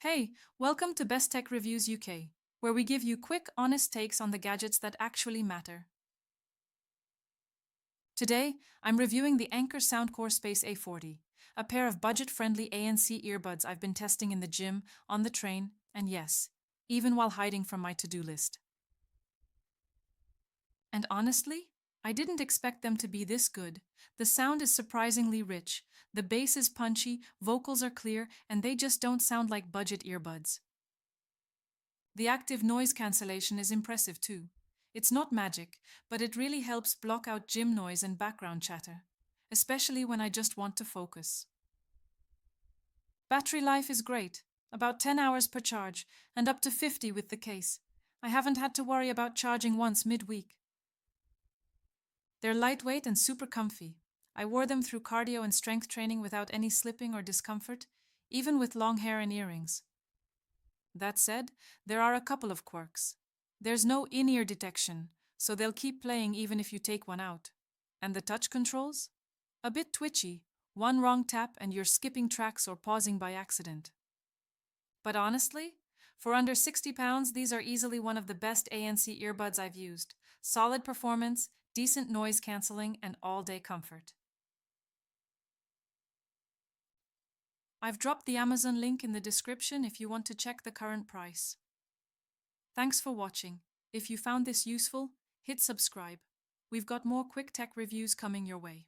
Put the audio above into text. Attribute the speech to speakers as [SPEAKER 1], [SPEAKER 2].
[SPEAKER 1] Hey, welcome to Best Tech Reviews UK, where we give you quick, honest takes on the gadgets that actually matter. Today, I'm reviewing the Anker SoundCore Space A40, a pair of budget-friendly ANC earbuds I've been testing in the gym, on the train, and yes, even while hiding from my to-do list. And honestly, I didn't expect them to be this good. The sound is surprisingly rich, the bass is punchy, vocals are clear, and they just don't sound like budget earbuds. The active noise cancellation is impressive too. It's not magic, but it really helps block out gym noise and background chatter, especially when I just want to focus. Battery life is great, about 10 hours per charge, and up to 50 with the case. I haven't had to worry about charging once midweek. They're lightweight and super comfy. I wore them through cardio and strength training without any slipping or discomfort, even with long hair and earrings. That said, there are a couple of quirks. There's no in-ear detection, so they'll keep playing even if you take one out. And the touch controls? A bit twitchy. One wrong tap and you're skipping tracks or pausing by accident. But honestly, for under £60, these are easily one of the best ANC earbuds I've used. Solid performance, decent noise cancelling, and all-day comfort. I've dropped the Amazon link in the description if you want to check the current price. Thanks for watching. If you found this useful, hit subscribe. We've got more quick tech reviews coming your way.